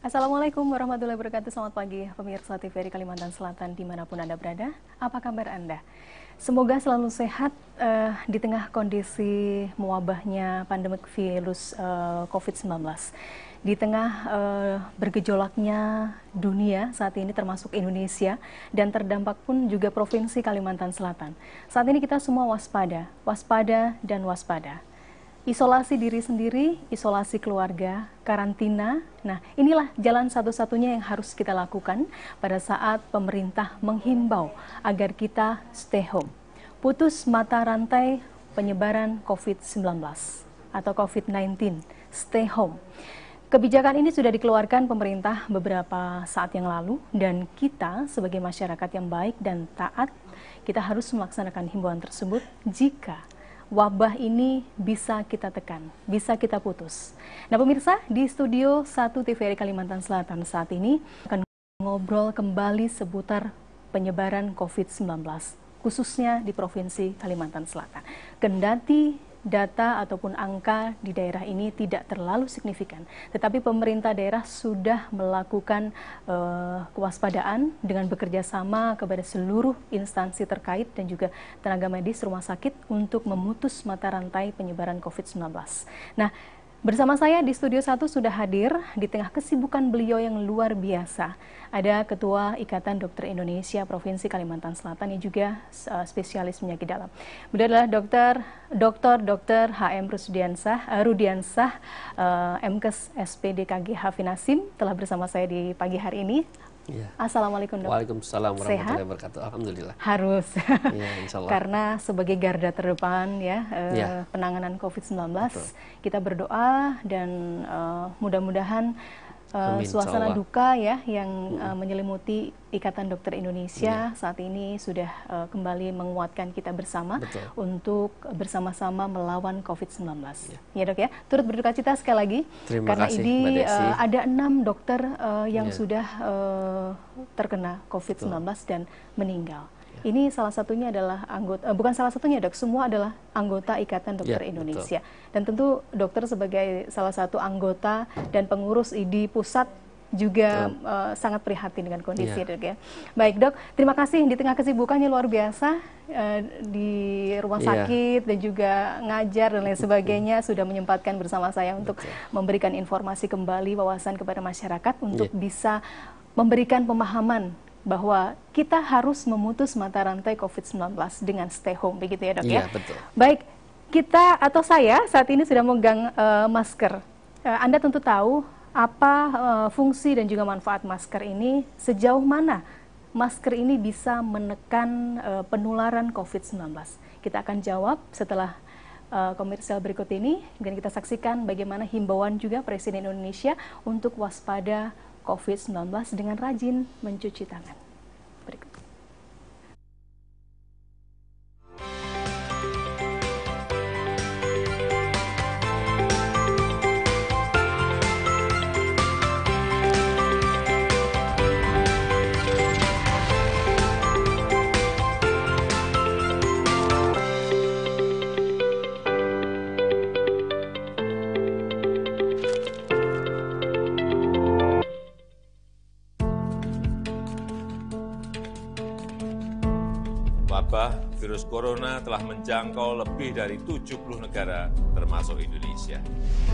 Assalamualaikum warahmatullahi wabarakatuh. Selamat pagi pemirsa TVRI Kalimantan Selatan dimanapun Anda berada. Apa kabar Anda? Semoga selalu sehat di tengah kondisi mewabahnya pandemik virus COVID-19. Di tengah bergejolaknya dunia saat ini termasuk Indonesia dan terdampak pun juga Provinsi Kalimantan Selatan. Saat ini kita semua waspada, waspada dan waspada. Isolasi diri sendiri, isolasi keluarga, karantina. Nah, inilah jalan satu-satunya yang harus kita lakukan pada saat pemerintah menghimbau agar kita stay home. Putus mata rantai penyebaran COVID-19 atau COVID-19, stay home. Kebijakan ini sudah dikeluarkan pemerintah beberapa saat yang lalu dan kita sebagai masyarakat yang baik dan taat, kita harus melaksanakan himbauan tersebut jika wabah ini bisa kita tekan, bisa kita putus. Nah pemirsa, di studio 1 TVRI Kalimantan Selatan saat ini akan ngobrol kembali seputar penyebaran COVID-19, khususnya di Provinsi Kalimantan Selatan. Kendati data ataupun angka di daerah ini tidak terlalu signifikan, tetapi pemerintah daerah sudah melakukan kewaspadaan dengan bekerja sama kepada seluruh instansi terkait dan juga tenaga medis rumah sakit untuk memutus mata rantai penyebaran COVID-19. Nah, bersama saya di Studio 1 sudah hadir di tengah kesibukan beliau yang luar biasa. Ada Ketua Ikatan Dokter Indonesia Provinsi Kalimantan Selatan yang juga spesialis penyakit dalam. Beliau adalah Dr. HM Rudiansah, MKes SPDKG Hafinasim, telah bersama saya di pagi hari ini. Ya. Assalamualaikum dok. Waalaikumsalam warahmatullahi wabarakatuh. Alhamdulillah. Harus. Ya, insya Allah. Karena sebagai garda terdepan ya, penanganan COVID-19, kita berdoa dan mudah-mudahan suasana duka ya yang menyelimuti Ikatan Dokter Indonesia saat ini sudah kembali menguatkan kita bersama untuk bersama-sama melawan COVID-19. Ya dok ya, turut berduka cita sekali lagi. Karena kasih, ini ada 6 dokter yang sudah terkena COVID-19 dan meninggal. Ini salah satunya adalah anggota, bukan salah satunya dok, semua adalah anggota Ikatan Dokter Indonesia. Dan tentu dokter sebagai salah satu anggota dan pengurus ID pusat juga sangat prihatin dengan kondisi dok ya. Baik dok, terima kasih di tengah kesibukannya luar biasa di rumah sakit dan juga ngajar dan lain sebagainya sudah menyempatkan bersama saya untuk memberikan informasi kembali, wawasan kepada masyarakat untuk bisa memberikan pemahaman bahwa kita harus memutus mata rantai COVID-19 dengan stay home, begitu ya dok ya? Betul. Baik, kita atau saya saat ini sudah memegang masker. Anda tentu tahu apa fungsi dan juga manfaat masker ini, sejauh mana masker ini bisa menekan penularan COVID-19. Kita akan jawab setelah komersial berikut ini, dan kita saksikan bagaimana himbauan juga Presiden Indonesia untuk waspada COVID-19 dengan rajin mencuci tangan. Berikut. Wabah virus corona telah menjangkau lebih dari 70 negara termasuk Indonesia.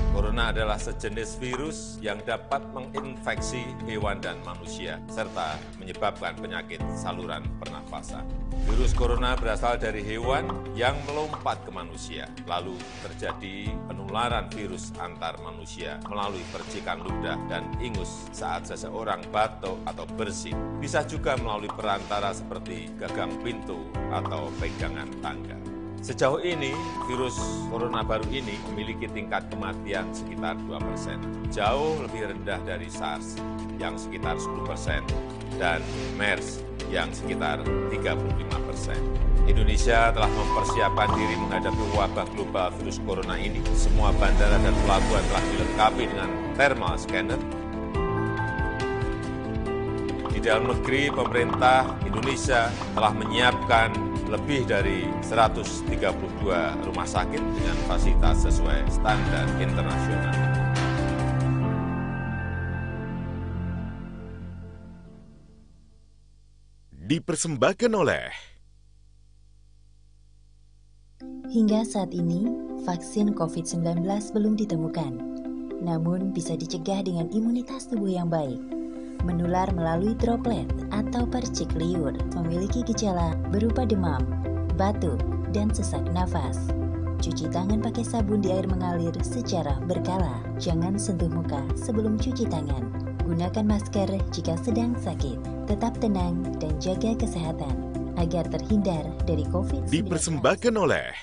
Corona adalah sejenis virus yang dapat menginfeksi hewan dan manusia, serta menyebabkan penyakit saluran pernafasan. Virus corona berasal dari hewan yang melompat ke manusia, lalu terjadi penularan virus antar manusia melalui percikan ludah dan ingus saat seseorang batuk atau bersin. Bisa juga melalui perantara seperti gagang pintu atau pegangan tangga. Sejauh ini, virus corona baru ini memiliki tingkat kematian sekitar 2%, jauh lebih rendah dari SARS yang sekitar 10% dan MERS yang sekitar 35%. Indonesia telah mempersiapkan diri menghadapi wabah global virus corona ini. Semua bandara dan pelabuhan telah dilengkapi dengan thermal scanner. Di dalam negeri, pemerintah Indonesia telah menyiapkan lebih dari 132 rumah sakit dengan fasilitas sesuai standar internasional. dipersembahkan oleh. Hingga saat ini, vaksin COVID-19 belum ditemukan. Namun bisa dicegah dengan imunitas tubuh yang baik. Menular melalui droplet atau percik liur, memiliki gejala berupa demam, batuk, dan sesak nafas. Cuci tangan pakai sabun di air mengalir secara berkala. Jangan sentuh muka sebelum cuci tangan. Gunakan masker jika sedang sakit. Tetap tenang dan jaga kesehatan agar terhindar dari COVID-19. Dipersembahkan oleh.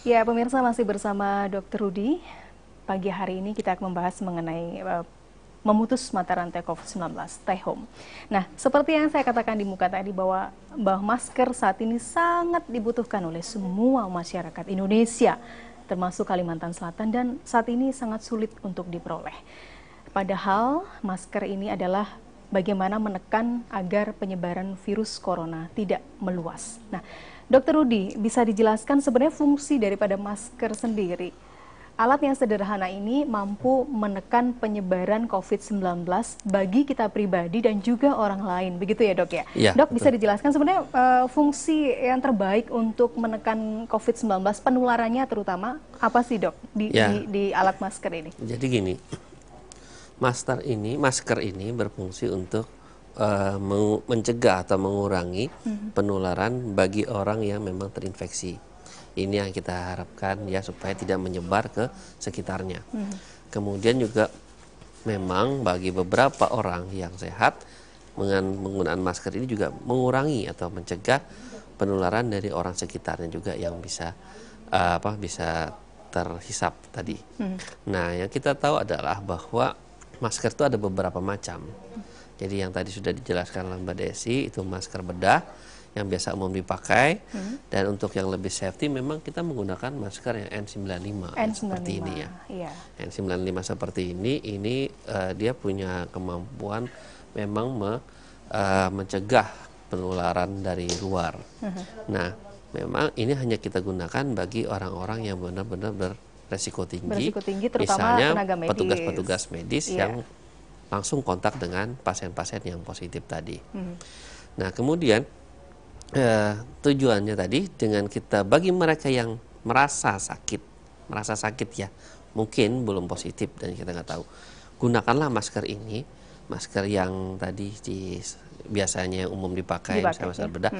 Ya, pemirsa masih bersama Dr. Rudy. Pagi hari ini kita akan membahas mengenai memutus mata rantai COVID-19, stay home. Nah, seperti yang saya katakan di muka tadi bahwa masker saat ini sangat dibutuhkan oleh semua masyarakat Indonesia, termasuk Kalimantan Selatan, dan saat ini sangat sulit untuk diperoleh. Padahal masker ini adalah bagaimana menekan agar penyebaran virus corona tidak meluas. Nah, Dr. Rudy, bisa dijelaskan sebenarnya fungsi daripada masker sendiri? Alat yang sederhana ini mampu menekan penyebaran COVID-19 bagi kita pribadi dan juga orang lain, begitu ya dok ya? Ya, dok, betul. bisa dijelaskan sebenarnya fungsi yang terbaik untuk menekan COVID-19, penularannya terutama, apa sih dok di alat masker ini? Jadi gini, masker ini berfungsi untuk mencegah atau mengurangi penularan bagi orang yang memang terinfeksi. Ini yang kita harapkan ya, supaya tidak menyebar ke sekitarnya. Kemudian juga memang bagi beberapa orang yang sehat, dengan penggunaan masker ini juga mengurangi atau mencegah penularan dari orang sekitarnya juga yang bisa bisa terhisap tadi. Nah, yang kita tahu adalah bahwa masker itu ada beberapa macam. Jadi yang tadi sudah dijelaskan oleh Mbak Desi, itu masker bedah yang biasa umum dipakai. Dan untuk yang lebih safety memang kita menggunakan masker yang N95, seperti ini ya. N95 seperti ini dia punya kemampuan memang mencegah penularan dari luar. Nah, memang ini hanya kita gunakan bagi orang-orang yang benar-benar beresiko tinggi, terutama misalnya tenaga medis, petugas-petugas medis yang langsung kontak dengan pasien-pasien yang positif tadi. Nah, kemudian tujuannya tadi dengan kita bagi mereka yang merasa sakit ya, mungkin belum positif dan kita nggak tahu, gunakanlah masker ini, masker yang tadi biasanya yang umum dipakai misalnya masker bedah,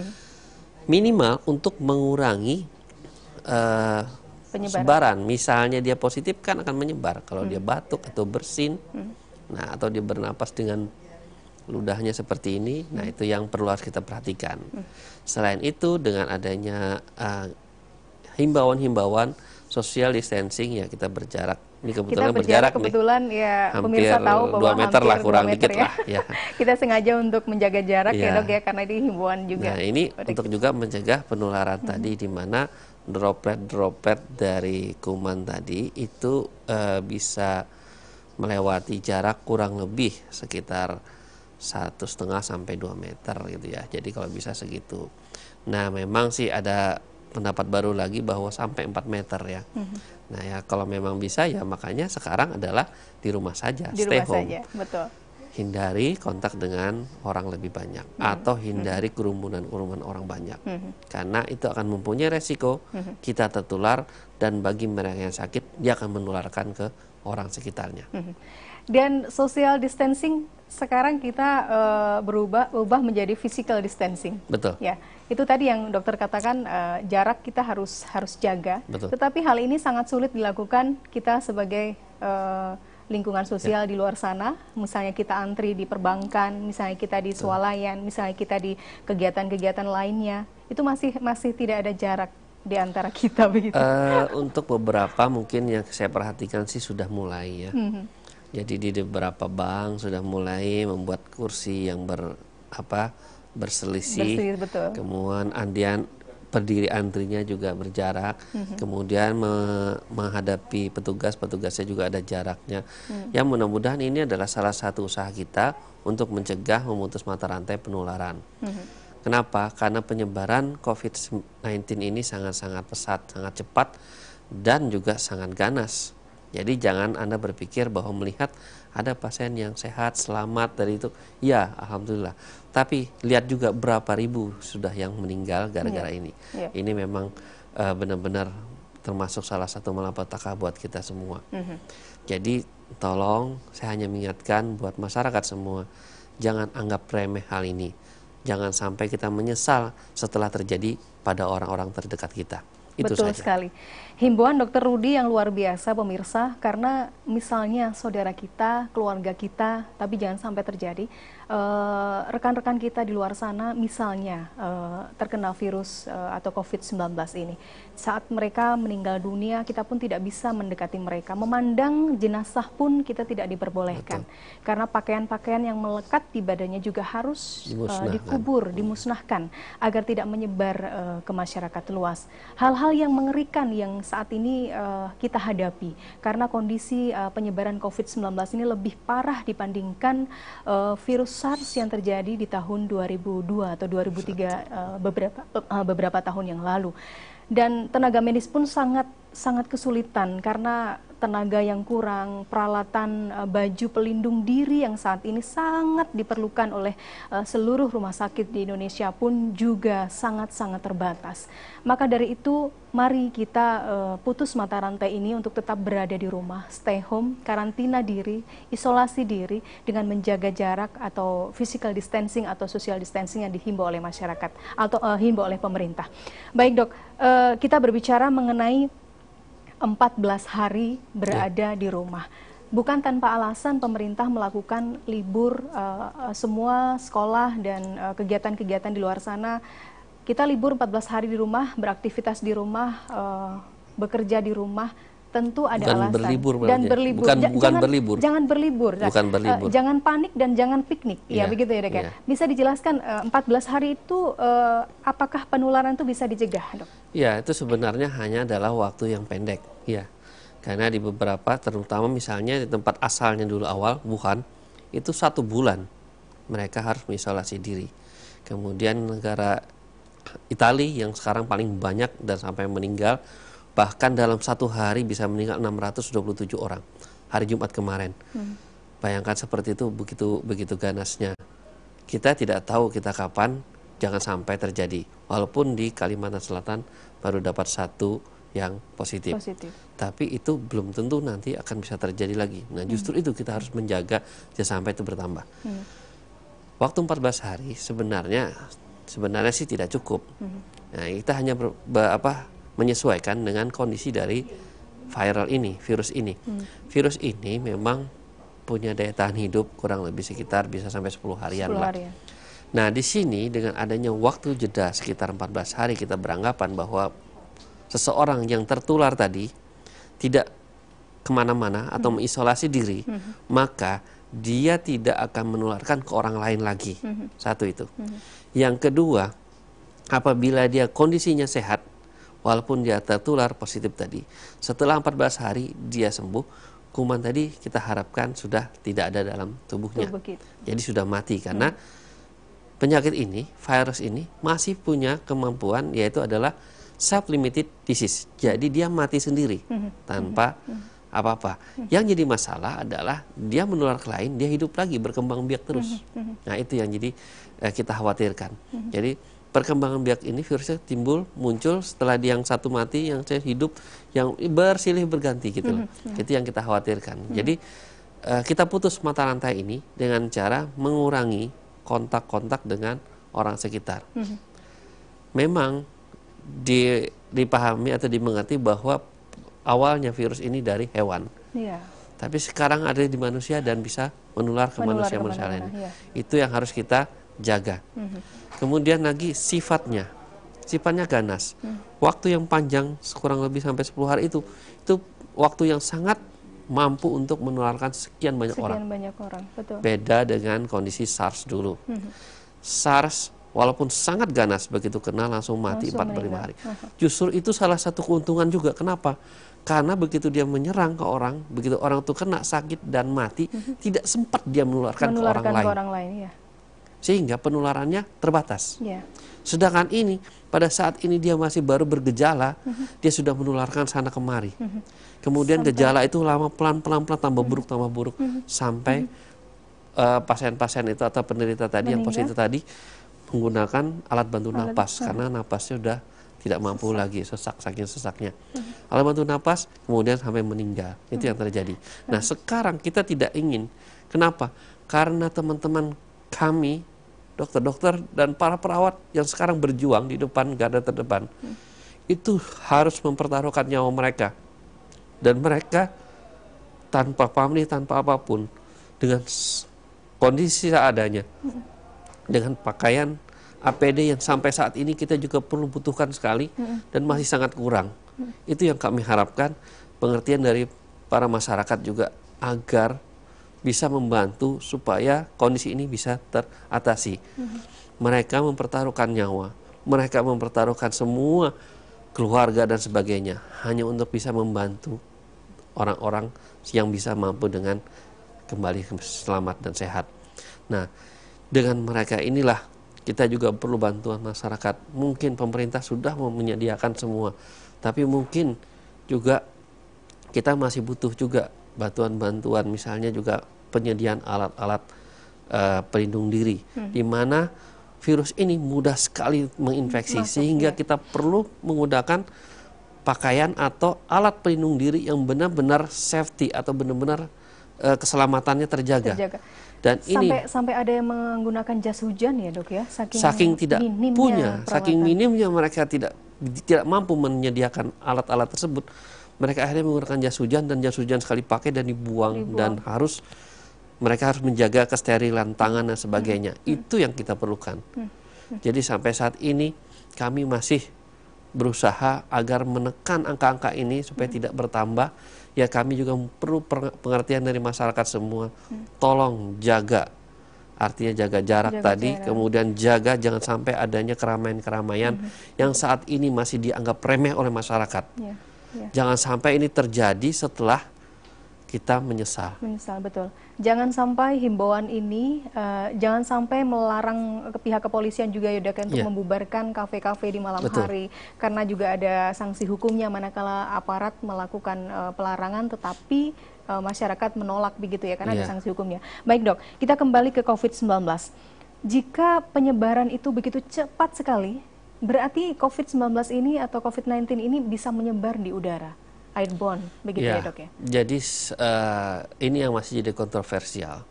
minimal untuk mengurangi penyebaran. Misalnya dia positif kan akan menyebar kalau dia batuk atau bersin. Nah, atau dia bernapas dengan ludahnya seperti ini, nah itu yang perlu harus kita perhatikan. Selain itu, dengan adanya himbauan-himbauan social distancing ya, kita berjarak. Ini kebetulan kebetulan nih, ya hampir pemirsa tahu bahwa 2 meter lah, kurang dikit ya. lah. Ya. Kita sengaja untuk menjaga jarak ya dok ya, karena ini himbauan juga. Nah, ini untuk juga mencegah penularan tadi, di mana droplet dari kuman tadi itu bisa melewati jarak kurang lebih sekitar 1,5 sampai 2 meter gitu ya. Jadi kalau bisa segitu. Nah, memang sih ada pendapat baru lagi bahwa sampai 4 meter ya. Nah ya, kalau memang bisa ya makanya sekarang adalah di rumah saja, stay home. Betul. Hindari kontak dengan orang lebih banyak atau hindari kerumunan orang banyak. Karena itu akan mempunyai resiko kita tertular, dan bagi mereka yang sakit dia akan menularkan ke orang sekitarnya. Dan social distancing sekarang kita berubah menjadi physical distancing. Betul. Ya, itu tadi yang dokter katakan, jarak kita harus jaga. Betul. Tetapi hal ini sangat sulit dilakukan kita sebagai lingkungan sosial di luar sana. Misalnya kita antri di perbankan, misalnya kita di swalayan, misalnya kita di kegiatan-kegiatan lainnya, itu masih tidak ada jarak di antara kita begitu. Untuk beberapa mungkin yang saya perhatikan sih sudah mulai ya. Jadi di beberapa bank sudah mulai membuat kursi yang berselisih. Betul. Kemudian berdiri antrinya juga berjarak, kemudian menghadapi petugasnya juga ada jaraknya. Yang mudah-mudahan ini adalah salah satu usaha kita untuk mencegah memutus mata rantai penularan. Kenapa? Karena penyebaran COVID-19 ini sangat-sangat pesat, sangat cepat, dan juga sangat ganas. Jadi jangan Anda berpikir bahwa melihat ada pasien yang sehat, selamat dari itu. Ya, alhamdulillah. Tapi lihat juga berapa ribu sudah yang meninggal gara-gara ini. Ini memang benar-benar termasuk salah satu malapetaka buat kita semua. Jadi tolong saya hanya mengingatkan buat masyarakat semua, jangan anggap remeh hal ini. Jangan sampai kita menyesal setelah terjadi pada orang-orang terdekat kita. Itu Betul saja. sekali. Himbauan Dr. Rudy yang luar biasa pemirsa, karena misalnya saudara kita, keluarga kita, tapi jangan sampai terjadi, rekan-rekan kita di luar sana misalnya terkena virus atau COVID-19 ini. Saat mereka meninggal dunia, kita pun tidak bisa mendekati mereka. Memandang jenazah pun kita tidak diperbolehkan. Betul. Karena pakaian-pakaian yang melekat di badannya juga harus dikubur, dimusnahkan, agar tidak menyebar ke masyarakat luas. Hal-hal yang mengerikan yang saat ini kita hadapi, karena kondisi penyebaran COVID-19 ini lebih parah dibandingkan virus SARS yang terjadi di tahun 2002 atau 2003 beberapa tahun yang lalu. Dan tenaga medis pun sangat kesulitan karena tenaga yang kurang, peralatan baju pelindung diri yang saat ini sangat diperlukan oleh seluruh rumah sakit di Indonesia pun juga sangat-sangat terbatas. Maka dari itu, mari kita putus mata rantai ini untuk tetap berada di rumah, stay home, karantina diri, isolasi diri dengan menjaga jarak atau physical distancing atau social distancing yang dihimbau oleh masyarakat atau himbau oleh pemerintah. Baik dok, kita berbicara mengenai 14 hari berada di rumah. Bukan tanpa alasan pemerintah melakukan libur semua sekolah dan kegiatan-kegiatan di luar sana. Kita libur 14 hari di rumah, beraktivitas di rumah, bekerja di rumah. Tentu ada alasan. Berlibur, dan berlibur. Bukan berlibur. Jangan berlibur. Bukan berlibur. Jangan panik dan jangan piknik. Ya, begitu ya dok. Bisa dijelaskan 14 hari itu apakah penularan itu bisa dicegah, dok? Ya, itu sebenarnya hanya adalah waktu yang pendek. Ya, karena di beberapa, terutama misalnya di tempat asalnya dulu awal, Wuhan, itu 1 bulan mereka harus mengisolasi diri. Kemudian negara Italia yang sekarang paling banyak dan sampai meninggal, bahkan dalam 1 hari bisa meninggal 627 orang hari Jumat kemarin. Bayangkan seperti itu, begitu ganasnya. Kita tidak tahu kita kapan, jangan sampai terjadi. Walaupun di Kalimantan Selatan baru dapat 1 yang positif. Tapi itu belum tentu nanti akan bisa terjadi lagi. Nah, justru itu kita harus menjaga jangan sampai itu bertambah. Waktu 14 hari sebenarnya sih tidak cukup. Nah, kita hanya menyesuaikan dengan kondisi dari virus ini. Virus ini memang punya daya tahan hidup kurang lebih sekitar bisa sampai 10 harian. Nah, di sini dengan adanya waktu jeda sekitar 14 hari kita beranggapan bahwa seseorang yang tertular tadi tidak kemana-mana atau mengisolasi diri, maka dia tidak akan menularkan ke orang lain lagi. Satu itu. Yang kedua, apabila dia kondisinya sehat, walaupun dia tertular positif tadi, setelah 14 hari dia sembuh, kuman tadi kita harapkan sudah tidak ada dalam tubuhnya. Jadi sudah mati karena penyakit ini, virus ini masih punya kemampuan, yaitu adalah self-limited disease. Jadi dia mati sendiri tanpa apa-apa. Yang jadi masalah adalah dia menular ke lain, dia hidup lagi, berkembang biak terus. Nah, itu yang jadi kita khawatirkan. Jadi perkembangan biak ini virusnya muncul setelah yang satu mati, yang saya hidup, yang bersilih berganti gitu loh. Itu yang kita khawatirkan. Jadi kita putus mata rantai ini dengan cara mengurangi kontak-kontak dengan orang sekitar. Memang dipahami atau dimengerti bahwa awalnya virus ini dari hewan. Tapi sekarang ada di manusia dan bisa menular ke manusia-manusia lain. Itu yang harus kita jaga. Kemudian lagi sifatnya ganas. Waktu yang panjang kurang lebih sampai 10 hari itu waktu yang sangat mampu untuk menularkan sekian banyak orang. Betul. Beda dengan kondisi SARS dulu. SARS walaupun sangat ganas, begitu kena langsung mati 4-5 hari. Justru itu salah satu keuntungan juga. Kenapa? Karena begitu dia menyerang ke orang, begitu orang itu kena sakit dan mati, tidak sempat dia menularkan ke orang lain. Ya. Sehingga penularannya terbatas. Ya. Sedangkan ini, pada saat ini dia masih baru bergejala, dia sudah menularkan sana kemari. Kemudian gejala itu lama pelan-pelan tambah buruk, sampai pasien-pasien itu atau penderita tadi yang positif tadi menggunakan alat bantu napas, karena napasnya sudah tidak mampu lagi, saking sesaknya. Alat bantu napas, kemudian sampai meninggal. Itu yang terjadi. Nah, sekarang kita tidak ingin. Kenapa? Karena teman-teman kami, dokter-dokter dan para perawat yang sekarang berjuang di depan garda terdepan, itu harus mempertaruhkan nyawa mereka. Dan mereka tanpa pamrih, tanpa apapun, dengan kondisi seadanya, dengan pakaian APD yang sampai saat ini kita juga perlu butuhkan sekali dan masih sangat kurang. Itu yang kami harapkan, pengertian dari para masyarakat juga agar bisa membantu supaya kondisi ini bisa teratasi. Mereka mempertaruhkan nyawa, mereka mempertaruhkan semua keluarga dan sebagainya hanya untuk bisa membantu orang-orang yang bisa mampu dengan kembali selamat dan sehat. Nah, dengan mereka inilah kita juga perlu bantuan masyarakat. Mungkin pemerintah sudah menyediakan semua, tapi mungkin juga kita masih butuh juga bantuan-bantuan, misalnya juga penyediaan alat-alat pelindung diri, di mana virus ini mudah sekali menginfeksi, sehingga kita perlu menggunakan pakaian atau alat pelindung diri yang benar-benar safety atau benar-benar keselamatannya terjaga. Dan sampai ada yang menggunakan jas hujan ya, Dok ya, saking tidak punya, saking minimnya mereka tidak mampu menyediakan alat-alat tersebut, mereka akhirnya menggunakan jas hujan, dan jas hujan sekali pakai dan dibuang. Dan mereka harus menjaga kesterilan tangan dan sebagainya. Itu yang kita perlukan. Jadi sampai saat ini kami masih berusaha agar menekan angka-angka ini supaya tidak bertambah. Ya, kami juga perlu pengertian dari masyarakat semua. Tolong jaga, artinya jaga jarak tadi, kemudian jaga jangan sampai adanya keramaian-keramaian yang saat ini masih dianggap remeh oleh masyarakat. Jangan sampai ini terjadi setelah kita menyesal. Betul. Jangan sampai himbauan ini, jangan sampai melarang pihak kepolisian juga ya, Dok, untuk membubarkan kafe-kafe di malam hari, karena juga ada sanksi hukumnya manakala aparat melakukan pelarangan tetapi masyarakat menolak begitu ya, karena ada sanksi hukumnya. Baik, Dok, kita kembali ke COVID-19. Jika penyebaran itu begitu cepat sekali, berarti COVID-19 ini atau COVID-19 ini bisa menyebar di udara, airborne, begitu ya, Dok ya? Jadi ini yang masih jadi kontroversial,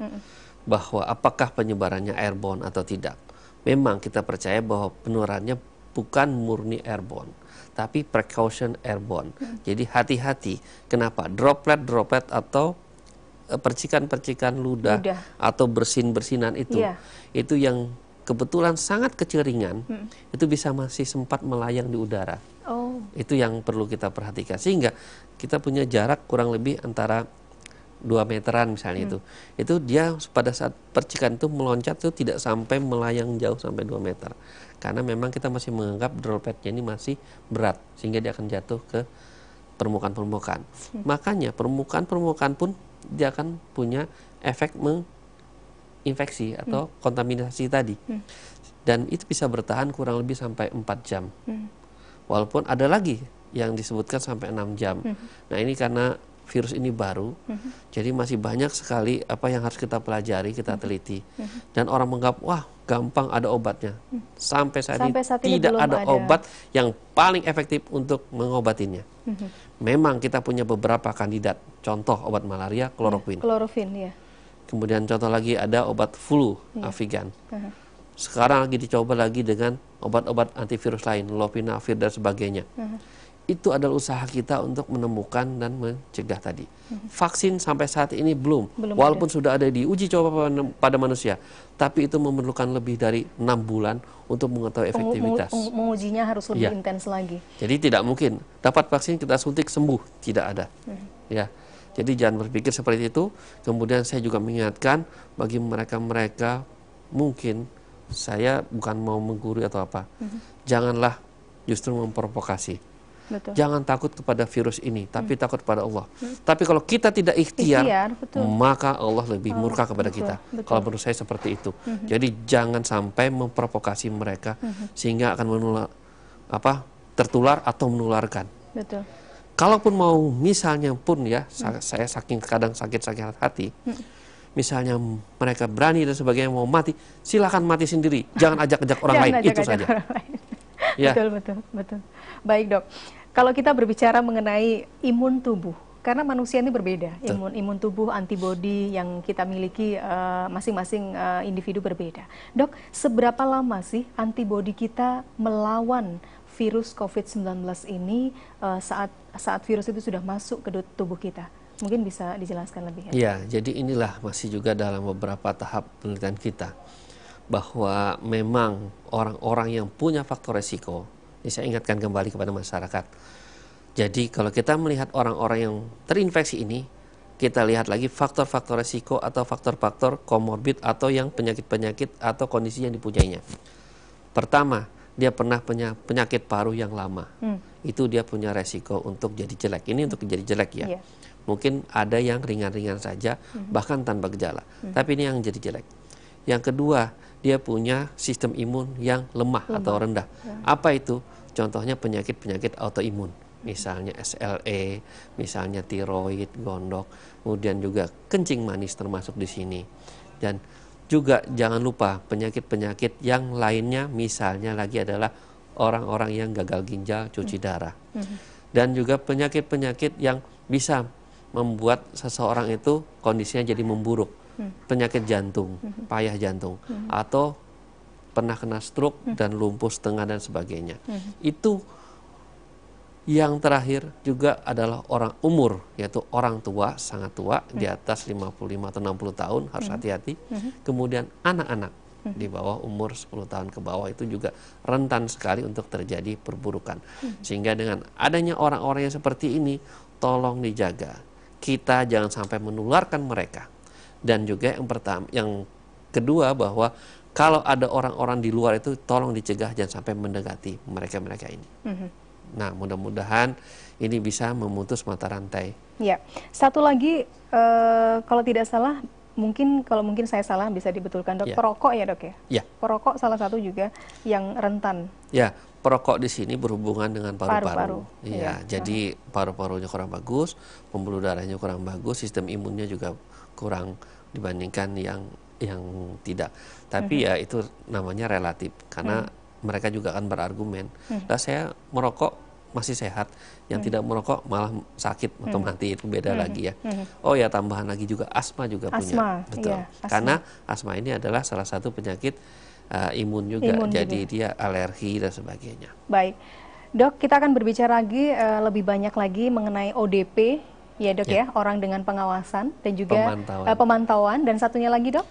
bahwa apakah penyebarannya airborne atau tidak. Memang kita percaya bahwa penularannya bukan murni airborne, tapi precaution airborne. Jadi hati-hati. Kenapa? Droplet-droplet atau percikan-percikan ludah atau bersin-bersinan itu yang kebetulan sangat kecil ringan, itu bisa masih sempat melayang di udara. Itu yang perlu kita perhatikan, sehingga kita punya jarak kurang lebih antara 2 meteran misalnya. Itu dia pada saat percikan itu meloncat itu tidak sampai melayang jauh sampai 2 meter, karena memang kita masih menganggap dropletnya ini masih berat, sehingga dia akan jatuh ke permukaan-permukaan. Makanya permukaan-permukaan pun dia akan punya efek menginfeksi atau kontaminasi tadi, dan itu bisa bertahan kurang lebih sampai 4 jam. Walaupun ada lagi yang disebutkan sampai 6 jam. Nah, ini karena virus ini baru, jadi masih banyak sekali apa yang harus kita pelajari, kita teliti. Dan orang menganggap, wah gampang, ada obatnya. Sampai saat ini tidak ada obat yang paling efektif untuk mengobatinya. Memang kita punya beberapa kandidat. Contoh obat malaria, kloroquine. Kemudian contoh lagi ada obat flu, Avigan. Sekarang lagi dicoba lagi dengan obat-obat antivirus lain, lopinavir dan sebagainya. Itu adalah usaha kita untuk menemukan dan mencegah tadi. Vaksin sampai saat ini belum walaupun sudah ada diuji coba pada manusia, tapi itu memerlukan lebih dari 6 bulan untuk mengetahui efektivitas. Mengujinya harus lebih intens lagi. Jadi tidak mungkin dapat vaksin kita suntik sembuh, tidak ada. Ya. Jadi jangan berpikir seperti itu. Kemudian saya juga mengingatkan bagi mereka-mereka mungkin saya bukan mau menggurui atau apa. Janganlah justru memprovokasi. Betul. Jangan takut kepada virus ini, tapi takut kepada Allah. Tapi kalau kita tidak ikhtiar, maka Allah lebih murka kepada kita. Kalau menurut saya seperti itu. Jadi jangan sampai memprovokasi mereka sehingga akan tertular atau menularkan. Betul. Kalaupun mau misalnya pun ya, saya kadang sakit hati. Misalnya mereka berani dan sebagainya mau mati, silakan mati sendiri. Jangan ajak-ajak orang lain, itu saja. Ya. Betul. Baik dok, kalau kita berbicara mengenai imun tubuh, karena manusia ini berbeda, imun tubuh, antibodi yang kita miliki masing-masing individu berbeda. Dok, seberapa lama sih antibodi kita melawan virus COVID-19 ini saat virus itu sudah masuk ke tubuh kita? Mungkin bisa dijelaskan lebih. Ya, jadi inilah masih juga dalam beberapa tahap penelitian kita. Bahwa memang orang-orang yang punya faktor resiko, ini saya ingatkan kembali kepada masyarakat. Jadi kalau kita melihat orang-orang yang terinfeksi ini, kita lihat lagi faktor-faktor resiko atau faktor-faktor komorbid atau yang penyakit-penyakit atau kondisi yang dipunyainya. Pertama, dia pernah punya penyakit paru yang lama. Itu dia punya resiko untuk jadi jelek. Ini untuk jadi jelek ya. Mungkin ada yang ringan-ringan saja, bahkan tanpa gejala. Tapi ini yang jadi jelek. Yang kedua, dia punya sistem imun yang lemah atau rendah. Apa itu? Contohnya penyakit-penyakit autoimun. Misalnya SLE, misalnya tiroid, gondok, kemudian juga kencing manis termasuk di sini. Dan juga jangan lupa penyakit-penyakit yang lainnya, misalnya lagi adalah orang-orang yang gagal ginjal, cuci darah. Dan juga penyakit-penyakit yang bisa membuat seseorang itu kondisinya jadi memburuk. Penyakit jantung, payah jantung, atau pernah kena stroke dan lumpuh setengah dan sebagainya. Itu yang terakhir juga adalah orang umur, yaitu orang tua, sangat tua, di atas 55 atau 60 tahun, harus hati-hati. Kemudian anak-anak di bawah umur 10 tahun ke bawah itu juga rentan sekali untuk terjadi perburukan. Sehingga dengan adanya orang-orang yang seperti ini, tolong dijaga. Kita jangan sampai menularkan mereka. Dan juga yang kedua bahwa kalau ada orang-orang di luar itu tolong dicegah jangan sampai mendekati mereka-mereka ini. Nah, mudah-mudahan ini bisa memutus mata rantai. Ya, satu lagi kalau tidak salah, kalau mungkin saya salah bisa dibetulkan dok. Perokok ya dok ya? Ya. Perokok salah satu juga yang rentan. Ya, perokok di sini berhubungan dengan paru-paru. Iya, jadi paru-parunya kurang bagus, pembuluh darahnya kurang bagus, sistem imunnya juga kurang dibandingkan yang tidak. Tapi ya itu namanya relatif karena mereka juga akan berargumen. Lah saya merokok masih sehat, yang tidak merokok malah sakit atau mati, itu beda lagi ya. Oh ya, tambahan lagi juga asma juga punya. Betul. Iya, karena asma ini adalah salah satu penyakit imun juga, jadi dia alergi dan sebagainya. Baik, dok, kita akan berbicara lagi lebih banyak lagi mengenai ODP, ya dok ya, orang dengan pengawasan dan juga pemantauan, dan satunya lagi dok?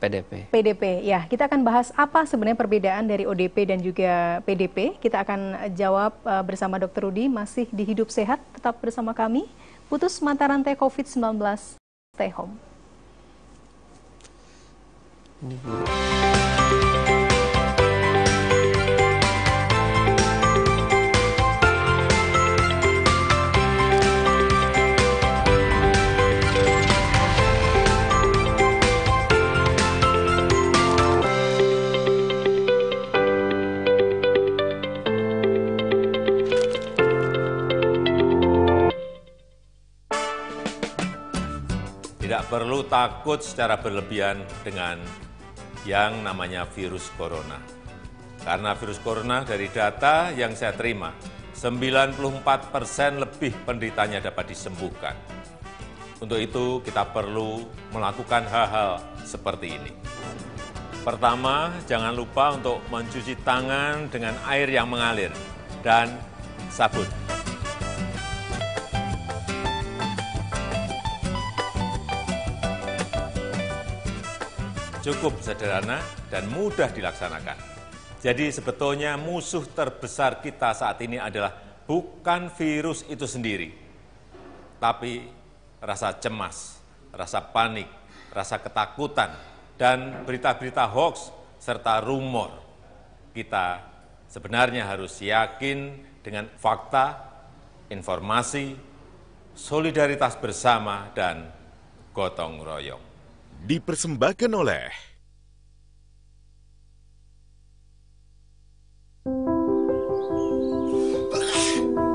PDP. PDP, ya. Kita akan bahas apa sebenarnya perbedaan dari ODP dan juga PDP. Kita akan jawab bersama Dr. Rudy, masih di Hidup Sehat, tetap bersama kami. Putus mata rantai COVID-19, stay home. Ini tidak perlu takut secara berlebihan dengan yang namanya virus corona. Karena virus corona dari data yang saya terima, 94% lebih penderitanya dapat disembuhkan. Untuk itu kita perlu melakukan hal-hal seperti ini. Pertama, jangan lupa untuk mencuci tangan dengan air yang mengalir dan sabun. Cukup sederhana dan mudah dilaksanakan. Jadi sebetulnya musuh terbesar kita saat ini adalah bukan virus itu sendiri, tapi rasa cemas, rasa panik, rasa ketakutan, dan berita-berita hoax serta rumor, kita sebenarnya harus yakin dengan fakta, informasi, solidaritas bersama, dan gotong royong. Dipersembahkan oleh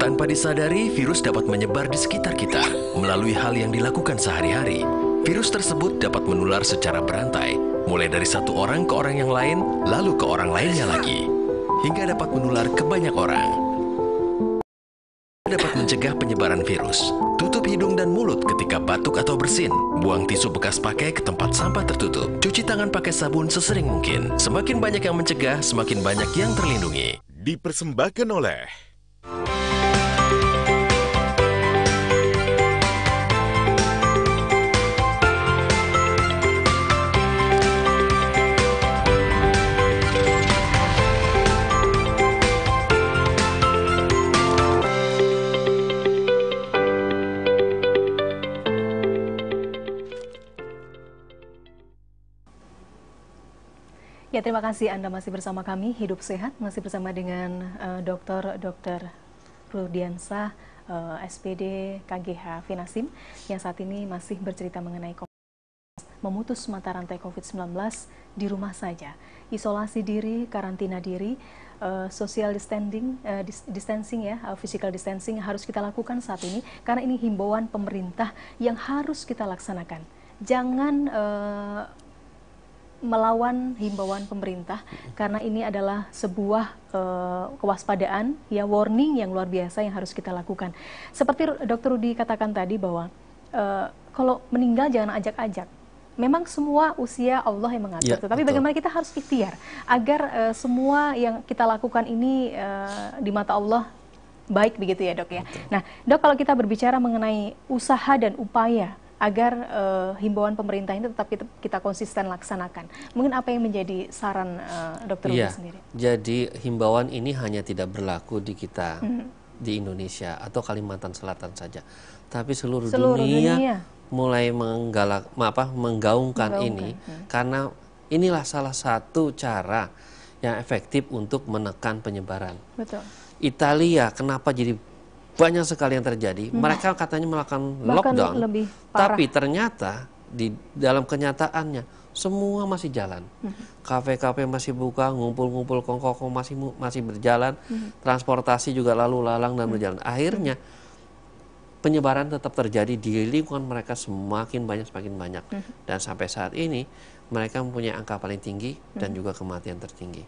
tanpa disadari, virus dapat menyebar di sekitar kita melalui hal yang dilakukan sehari-hari. Virus tersebut dapat menular secara berantai, mulai dari satu orang ke orang yang lain, lalu ke orang lainnya lagi, hingga dapat menular ke banyak orang. Dapat mencegah penyebaran virus. Tutup hidung dan mulut ketika batuk atau bersin. Buang tisu bekas pakai ke tempat sampah tertutup. Cuci tangan pakai sabun sesering mungkin. Semakin banyak yang mencegah, semakin banyak yang terlindungi. dipersembahkan oleh Ya, terima kasih Anda masih bersama kami, Hidup Sehat, masih bersama dengan Dr. Rudiansah, SPD KGH Finasim, yang saat ini masih bercerita mengenai memutus mata rantai COVID-19 di rumah saja. Isolasi diri, karantina diri, social distancing ya, physical distancing harus kita lakukan saat ini, karena ini himbauan pemerintah yang harus kita laksanakan. Jangan melawan himbauan pemerintah, karena ini adalah sebuah kewaspadaan, ya, warning yang luar biasa yang harus kita lakukan. Seperti Dr. Rudi katakan tadi bahwa kalau meninggal jangan ajak-ajak. Memang semua usia Allah yang mengatur, tetapi betul, bagaimana kita harus ikhtiar agar semua yang kita lakukan ini di mata Allah baik, begitu ya Dok ya. Betul. Nah Dok, kalau kita berbicara mengenai usaha dan upaya agar himbauan pemerintah ini tetap kita konsisten laksanakan, mungkin apa yang menjadi saran Dr. Rudi sendiri? Jadi himbauan ini hanya tidak berlaku di kita, di Indonesia atau Kalimantan Selatan saja, tapi seluruh dunia mulai menggaungkan ini, karena inilah salah satu cara yang efektif untuk menekan penyebaran. Betul. Italia kenapa jadi banyak sekali yang terjadi? Mereka katanya melakukan lockdown, tapi ternyata di dalam kenyataannya semua masih jalan. Kafe-kafe masih buka, ngumpul-ngumpul kongko masih berjalan, transportasi juga lalu lalang dan berjalan. Akhirnya penyebaran tetap terjadi di lingkungan mereka semakin banyak, dan sampai saat ini mereka mempunyai angka paling tinggi dan juga kematian tertinggi.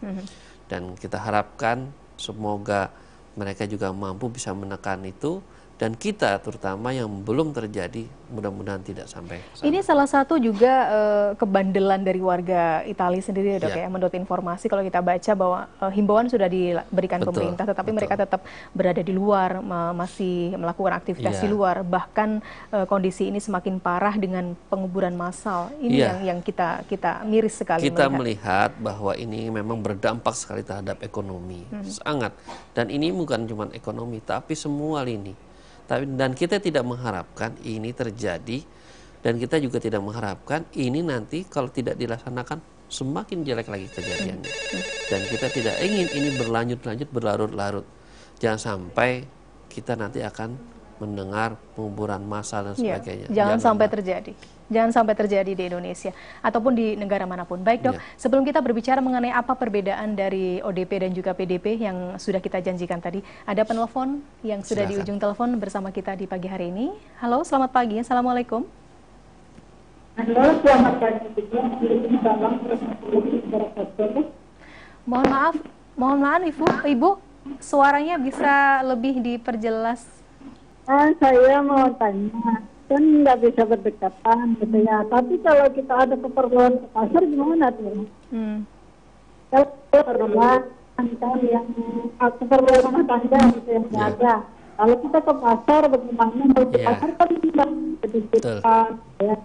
Dan kita harapkan semoga mereka juga mampu bisa menekan itu, dan kita terutama yang belum terjadi mudah-mudahan tidak sampai sana. Ini salah satu juga kebandelan dari warga Italia sendiri ya Dok ya, menurut informasi kalau kita baca bahwa himbauan sudah diberikan pemerintah, tetapi mereka tetap berada di luar, masih melakukan aktivitas di luar, bahkan kondisi ini semakin parah dengan penguburan massal. Ini yang kita miris sekali kita melihat bahwa ini memang berdampak sekali terhadap ekonomi, sangat, dan ini bukan cuma ekonomi tapi semua lini. Dan kita tidak mengharapkan ini terjadi, dan kita juga tidak mengharapkan ini nanti kalau tidak dilaksanakan semakin jelek lagi kejadiannya. Dan kita tidak ingin ini berlanjut-lanjut, berlarut-larut. Jangan sampai kita nanti akan mendengar penguburan massal dan sebagainya. Jangan sampai terjadi. Jangan sampai terjadi di Indonesia ataupun di negara manapun. Baik Dok, sebelum kita berbicara mengenai apa perbedaan dari ODP dan juga PDP yang sudah kita janjikan tadi, ada penelpon yang sudah di ujung telepon bersama kita di pagi hari ini. Halo, selamat pagi. Assalamualaikum. Halo, selamat pagi. Mohon maaf Ibu, suaranya bisa lebih diperjelas. Saya mau tanya, kan nggak bisa berdekatan gitu ya, tapi kalau kita ada keperluan ke pasar gimana tuh? Kalau keperluan kan yang keperluan rumah tangga gitu yang nggak ada, kalau kita ke pasar bagaimana? Kalau ke pasar kan nggak jadi kita ya,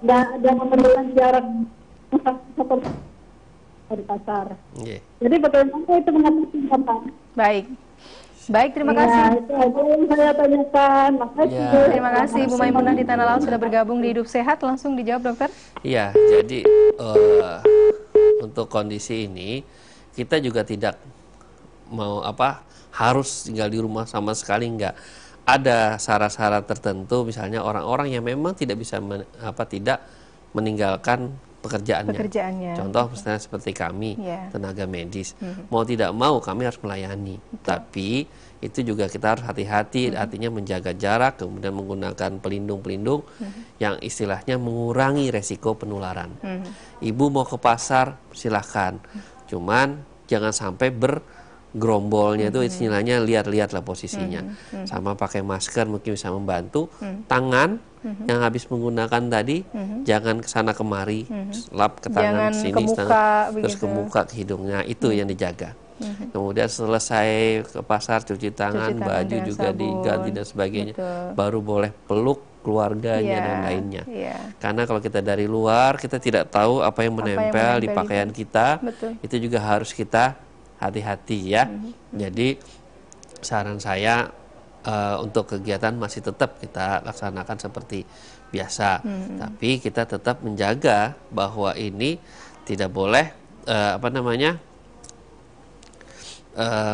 nggak ada memerlukan jarak di pasar. Jadi bagaimana itu mengatasi? Baik. Baik, terima Ya, kasih. itu aja yang saya tanyakan. Makasih. Ya. Terima kasih Bu Maimunah di Tanah Laut sudah bergabung di Hidup Sehat. Langsung dijawab dokter. Iya, jadi untuk kondisi ini kita juga tidak mau harus tinggal di rumah sama sekali, enggak. Ada syarat-syarat tertentu, misalnya orang-orang yang memang tidak bisa tidak meninggalkan pekerjaannya. Contoh misalnya seperti kami, tenaga medis, mau tidak mau kami harus melayani. Tapi itu juga kita harus hati-hati, artinya menjaga jarak, kemudian menggunakan pelindung-pelindung yang istilahnya mengurangi resiko penularan. Ibu mau ke pasar, silahkan. Cuman jangan sampai bergerombolnya itu istilahnya lihat-lihatlah posisinya. Sama pakai masker mungkin bisa membantu. Tangan yang habis menggunakan tadi jangan kesana kemari, lap ke tangan sini, terus ke muka, ke hidungnya, itu yang dijaga. Kemudian selesai ke pasar cuci tangan baju juga sabun, diganti dan sebagainya. Baru boleh peluk keluarganya dan lainnya. Karena kalau kita dari luar kita tidak tahu apa yang menempel di pakaian kita. Itu juga harus kita hati-hati ya. Jadi saran saya untuk kegiatan masih tetap kita laksanakan seperti biasa, tapi kita tetap menjaga bahwa ini tidak boleh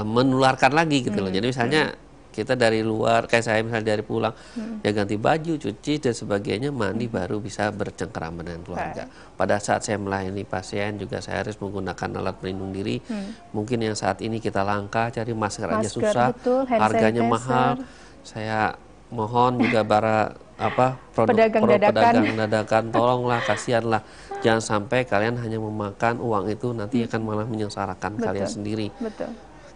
menularkan lagi gitu loh. Jadi misalnya kita dari luar, kayak saya misalnya dari pulang, ya ganti baju, cuci dan sebagainya, mandi baru bisa bercengkerama dengan keluarga. Pada saat saya melayani pasien juga saya harus menggunakan alat pelindung diri. Mungkin yang saat ini kita langka, cari masker aja susah, harganya mahal. Saya mohon juga pedagang dadakan, tolonglah, kasihanlah. Jangan sampai kalian hanya memakan uang itu, nanti akan malah menyengsarakan kalian sendiri.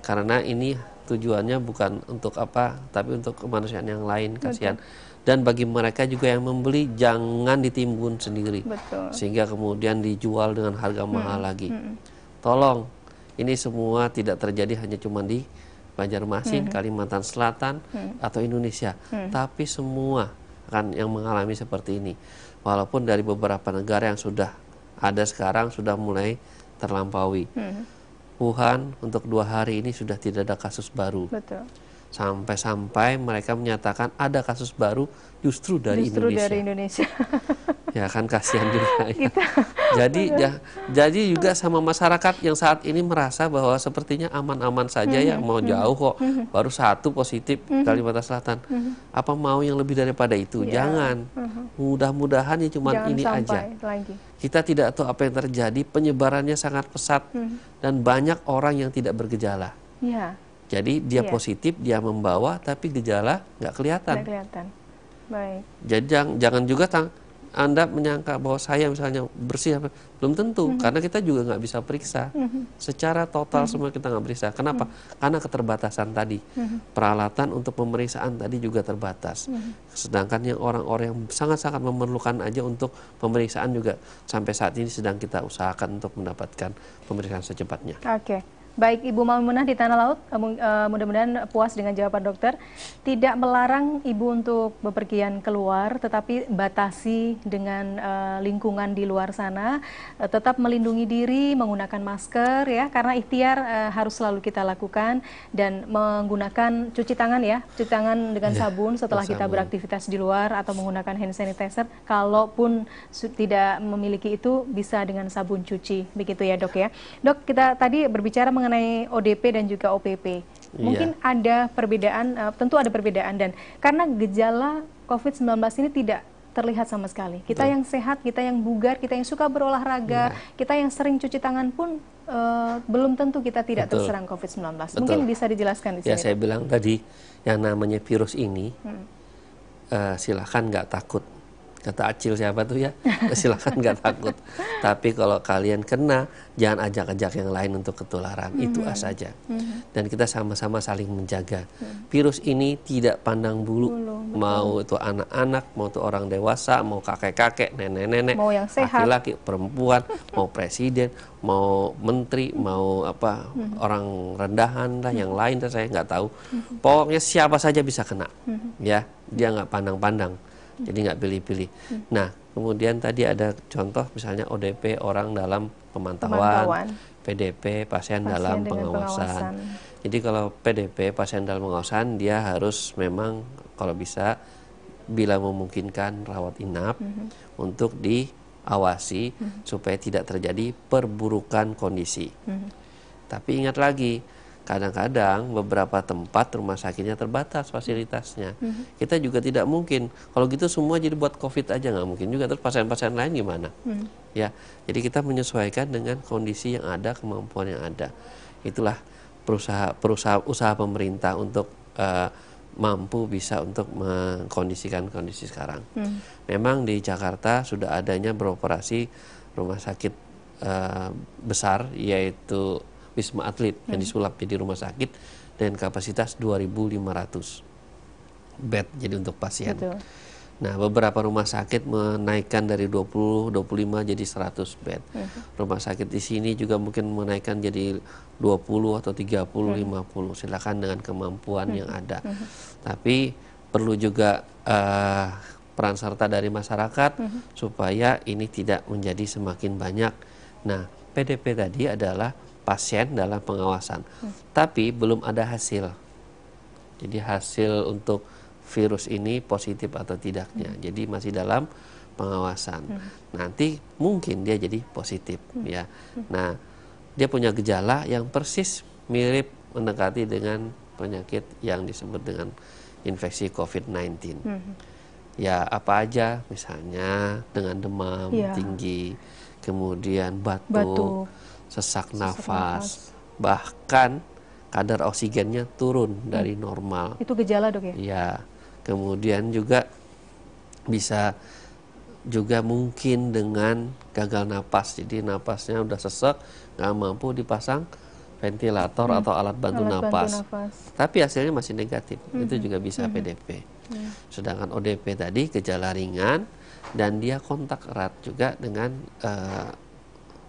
Karena ini tujuannya bukan untuk tapi untuk kemanusiaan yang lain, kasihan. Dan bagi mereka juga yang membeli, jangan ditimbun sendiri. Sehingga kemudian dijual dengan harga mahal lagi. Tolong, ini semua tidak terjadi hanya cuma di Banjarmasin, Kalimantan Selatan, atau Indonesia. Tapi semua kan yang mengalami seperti ini. Walaupun dari beberapa negara yang sudah ada sekarang sudah mulai terlampaui. Wuhan untuk 2 hari ini sudah tidak ada kasus baru. Sampai-sampai mereka menyatakan ada kasus baru justru dari Indonesia. Ya kan, kasihan juga ya. Jadi juga sama masyarakat yang saat ini merasa bahwa sepertinya aman-aman saja ya, mau jauh kok, baru 1 positif Kalimantan Selatan. Apa mau yang lebih daripada itu? Jangan. Mudah-mudahan ya cuma ini aja. Kita tidak tahu apa yang terjadi, penyebarannya sangat pesat dan banyak orang yang tidak bergejala. Jadi dia positif, dia membawa, tapi gejala nggak kelihatan. Baik. Jadi jangan juga Anda menyangka bahwa saya misalnya bersih, belum tentu, karena kita juga nggak bisa periksa secara total, semua kita nggak periksa. Kenapa? Karena keterbatasan tadi, peralatan untuk pemeriksaan tadi juga terbatas. Sedangkan yang orang-orang yang sangat-sangat memerlukan aja untuk pemeriksaan juga sampai saat ini sedang kita usahakan untuk mendapatkan pemeriksaan secepatnya. Baik, Ibu Maimunah di Tanah Laut, mudah-mudahan puas dengan jawaban dokter. Tidak melarang Ibu untuk bepergian keluar, tetapi batasi dengan lingkungan di luar sana. Tetap melindungi diri, menggunakan masker ya, karena ikhtiar harus selalu kita lakukan, dan menggunakan cuci tangan ya, cuci tangan dengan sabun setelah kita beraktivitas di luar, atau menggunakan hand sanitizer. Kalaupun tidak memiliki itu, bisa dengan sabun cuci, begitu ya Dok ya. Dok, kita tadi berbicara mengenai ODP dan juga OPP. Mungkin ada perbedaan, tentu ada perbedaan, dan karena gejala COVID-19 ini tidak terlihat sama sekali. Kita yang sehat, kita yang bugar, kita yang suka berolahraga, kita yang sering cuci tangan pun belum tentu kita tidak terserang COVID-19. Mungkin bisa dijelaskan di sini. Ya, saya bilang tadi, yang namanya virus ini, silahkan nggak takut. Kata Acil siapa tuh ya, silahkan nggak takut. Tapi kalau kalian kena, jangan ajak-ajak yang lain untuk ketularan, itu saja. Dan kita sama-sama saling menjaga. Virus ini tidak pandang bulu, mau itu anak-anak, mau itu orang dewasa, mau kakek-kakek, nenek-nenek, mau yang sehat, laki-laki, perempuan, mau presiden, mau menteri, mau orang rendahan lah, yang lain saya nggak tahu. Pokoknya siapa saja bisa kena, ya, dia nggak pandang-pandang. Jadi nggak pilih-pilih. Nah, kemudian tadi ada contoh misalnya ODP, orang dalam pemantauan. PDP, pasien dalam pengawasan. Jadi kalau PDP, pasien dalam pengawasan, dia harus memang kalau bisa bila memungkinkan rawat inap untuk diawasi supaya tidak terjadi perburukan kondisi. Tapi ingat lagi, kadang-kadang beberapa tempat rumah sakitnya terbatas fasilitasnya. Kita juga tidak mungkin, kalau gitu semua jadi buat COVID aja nggak mungkin juga, terus pasien-pasien lain gimana? Ya, jadi kita menyesuaikan dengan kondisi yang ada, kemampuan yang ada. Itulah usaha pemerintah untuk mampu bisa untuk mengkondisikan kondisi sekarang. Memang di Jakarta sudah adanya beroperasi rumah sakit besar, yaitu Wisma Atlet yang disulap jadi rumah sakit dengan kapasitas 2.500 bed jadi untuk pasien. Betul. Nah, beberapa rumah sakit menaikkan dari 20, 25 jadi 100 bed. Rumah sakit di sini juga mungkin menaikkan jadi 20 atau 30, 50. Silakan dengan kemampuan yang ada. Tapi perlu juga peran serta dari masyarakat supaya ini tidak menjadi semakin banyak. Nah, PDP tadi adalah pasien dalam pengawasan, tapi belum ada hasil. Jadi hasil untuk virus ini positif atau tidaknya, jadi masih dalam pengawasan. Nanti mungkin dia jadi positif, ya. Nah, dia punya gejala yang persis mirip mendekati dengan penyakit yang disebut dengan infeksi COVID-19. Ya, apa aja, misalnya dengan demam tinggi, kemudian batuk, sesak nafas, bahkan kadar oksigennya turun dari normal. Itu gejala, Dok, ya? Ya, kemudian juga bisa juga mungkin dengan gagal napas, jadi napasnya udah sesek, nggak mampu dipasang ventilator atau alat bantu napas. Tapi hasilnya masih negatif, itu juga bisa PDP. Sedangkan ODP tadi gejala ringan dan dia kontak erat juga dengan